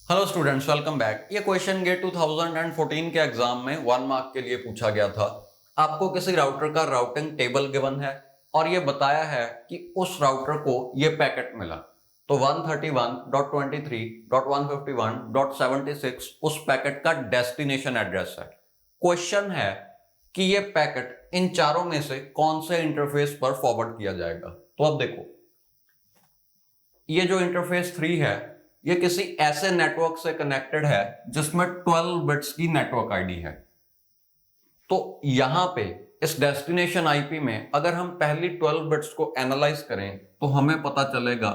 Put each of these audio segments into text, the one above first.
Hello students, welcome back. ये question gate 2014 के exam में 1 मार्क के लिए पूछा गया था। आपको किसी राउटर का राउटिंग टेबल गिवन है और ये बताया है कि उस राउटर को ये पैकेट मिला। तो 131.23.151.76 उस पैकेट का डेस्टिनेशन एड्रेस है। क्वेश्चन है कि ये पैकेट इन चारों में से कौन से इंटरफेस पर फॉरवर्ड किया जाएगा। तो अब देखो, ये जो इंटरफेस 3 है ये किसी ऐसे नेटवर्क से कनेक्टेड है जिसमें 12 बिट्स की नेटवर्क आईडी है। तो यहां पे इस डेस्टिनेशन आईपी में अगर हम पहली 12 बिट्स को एनालाइज करें तो हमें पता चलेगा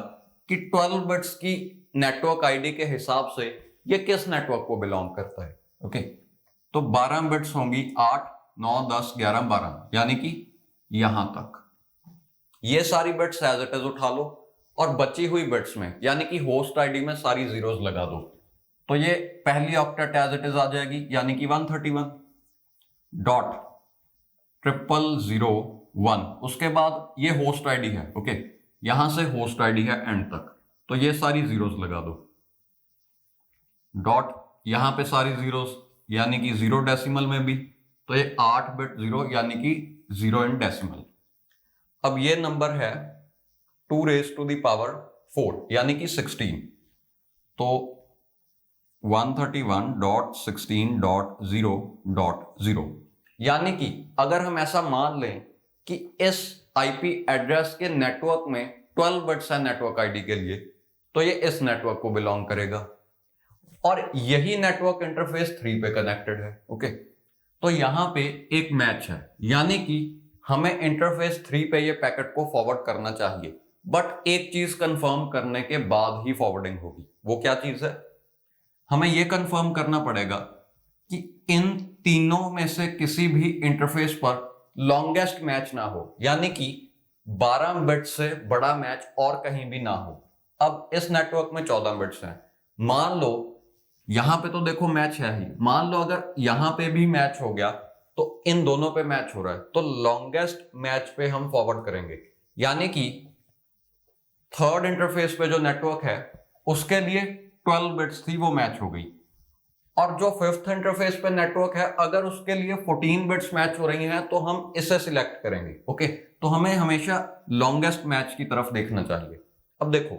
कि 12 बिट्स की नेटवर्क आईडी के हिसाब से ये किस नेटवर्क को बिलोंग करता है। ओके, तो 12 बिट्स होंगी 8, 9, 10, 11, 12, यानी कि यहां तक। ये सारी बिट्स एज इट इज उठा लो और बची हुई बिट्स में यानी कि होस्ट आईडी में सारी जीरोस लगा दो। तो ये पहली ऑक्टेट एज इट इज आ जाएगी, यानी कि 131.000.1। उसके बाद ये होस्ट आईडी है। ओके, यहां से होस्ट आईडी है एंड तक, तो ये सारी जीरोस लगा दो। डॉट यहां पे सारी जीरोस, यानी कि 0 डेसिमल में भी, तो ये 8 बिट 0 यानी कि 0 इन डेसिमल। अब ये नंबर है 2 raised to the power 4 यानी कि 16। तो 131.16.0.0 यानी कि अगर हम ऐसा मान लें कि इस आईपी एड्रेस के नेटवर्क में 12 बिट्स है नेटवर्क आईडी के लिए, तो ये इस नेटवर्क को बिलोंग करेगा और यही नेटवर्क इंटरफेस 3 पे कनेक्टेड है। ओके, तो यहां पे एक मैच है, यानी कि हमें इंटरफेस 3 पे ये पैकेट को फॉरवर्ड करना चाहिए। बट एक चीज कंफर्म करने के बाद ही फॉरवर्डिंग होगी। वो क्या चीज है? हमें यह कंफर्म करना पड़ेगा कि इन तीनों में से किसी भी इंटरफेस पर लॉन्गेस्ट मैच ना हो, यानी कि 12 बिट से बड़ा मैच और कहीं भी ना हो। अब इस नेटवर्क में 14 बिट्स हैं। मान लो यहां पे तो देखो मैच है ही, मान लो अगर यहां पे भी मैच हो गया तो इन दोनों पे मैच हो रहा है, तो लॉन्गेस्ट मैच पे हम फॉरवर्ड करेंगे। यानी कि थर्ड इंटरफेस पे जो नेटवर्क है उसके लिए 12 बिट्स थी, वो मैच हो गई। और जो फिफ्थ इंटरफेस पे नेटवर्क है अगर उसके लिए 14 बिट्स मैच हो रही हैं तो हम इसे सिलेक्ट करेंगे। ओके, तो हमें हमेशा लॉन्गेस्ट मैच की तरफ देखना चाहिए। अब देखो,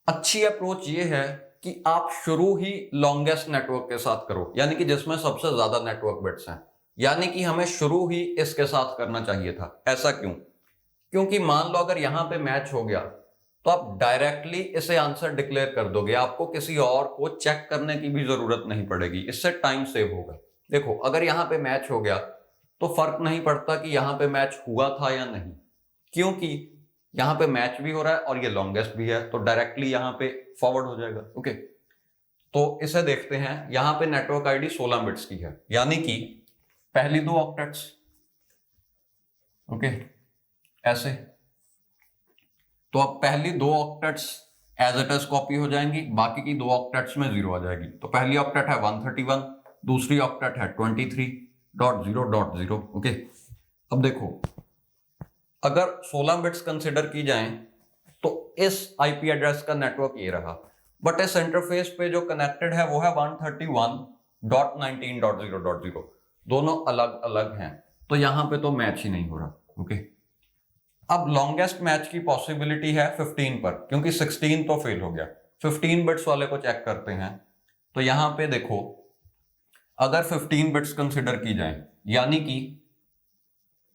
अच्छी अप्रोच ये है कि आप शुरू ही लॉन्गेस्ट नेटवर्क के साथ करो, यानी कि जिसमें सबसे ज्यादा नेटवर्क बिट्स हैं। यानी कि हमें शुरू ही इसके साथ करना चाहिए था। ऐसा क्यों? क्योंकि मान लो अगर यहां पे मैच हो गया तो आप डायरेक्टली इसे आंसर डिक्लेयर कर दोगे, आपको किसी और को चेक करने की भी जरूरत नहीं पड़ेगी, इससे टाइम सेव होगा। देखो, अगर यहां पे मैच हो गया तो फर्क नहीं पड़ता कि यहां पे मैच हुआ था या नहीं, क्योंकि यहां पे मैच भी हो रहा है और ये लॉन्गेस्ट भी है, तो डायरेक्टली यहां पे फॉरवर्ड हो जाएगा। ओके, तो इसे देखते हैं। यहां पे नेटवर्क आईडी 16 बिट्स की है, यानी कि पहली दो ऑक्टेट्स, ओके, ऐसे। तो अब पहली दो octets as it is copy हो जाएंगी, बाकी की दो ऑक्टेट्स में 0 आ जाएगी। तो पहली ऑक्टेट है 131, दूसरी ऑक्टेट है 23.0.0। ओके, अब देखो, अगर 16 बिट्स कंसिडर की जाएं तो इस आईपी एड्रेस का नेटवर्क ये रहा, बट इस इंटरफेस पे जो कनेक्टेड है वो है 131.19.0.0। दोनों अलग अलग हैं, तो यहां पे तो मैच ही नहीं हो रहा। ओके, अब लॉन्गेस्ट मैच की पॉसिबिलिटी है 15 पर, क्योंकि 16 तो फेल हो गया। 15 बिट्स वाले को चेक करते हैं। तो यहां पे देखो, अगर 15 बिट्स कंसिडर की जाए यानी कि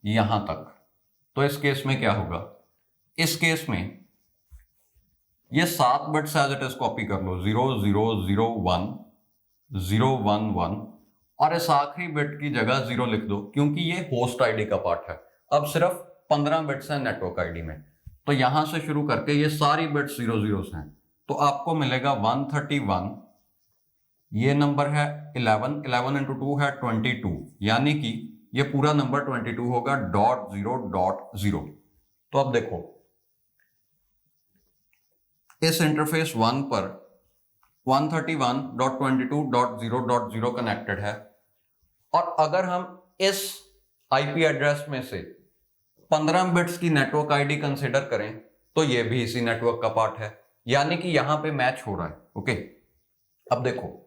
यहां तक, तो इस केस में क्या होगा? इस केस में ये 7 bits as it is copy कर लो, 0001 011, और इस आखिरी बिट की जगह 0 लिख दो, क्योंकि ये होस्ट आईडी का पार्ट है। अब सिर्फ 15 बिट्स हैं नेटवर्क आईडी में, तो यहां से शुरू करके ये सारी बिट्स 00 हैं, तो आपको मिलेगा 131। ये नंबर है 11, 11 इंटू 2 है 22, यानी कि ये पूरा नंबर 22 होगा .0.0। तो अब देखो, इस इंटरफेस 1 पर 131.22.0.0 कनेक्टेड है, और अगर हम इस आईपी एड्रेस में से 15 बिट्स की नेटवर्क आईडी कंसिडर करें तो ये भी इसी नेटवर्क का पार्ट है। यानी कि यहां पे मैच हो रहा है। ओके, अब देखो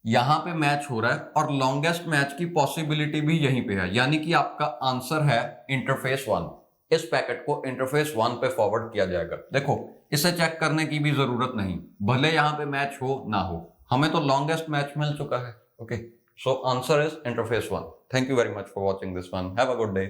यहां पे मैच हो रहा है और लॉन्गेस्ट मैच की पॉसिबिलिटी भी यहीं पे है, यानी कि आपका आंसर है इंटरफेस 1। इस पैकेट को इंटरफेस 1 पे फॉरवर्ड किया जाएगा। देखो इसे चेक करने की भी जरूरत नहीं, भले यहां पे मैच हो ना हो, हमें तो लॉन्गेस्ट मैच मिल चुका है। Okay, so answer is interface 1। Thank you very much for watching this one, have a good day.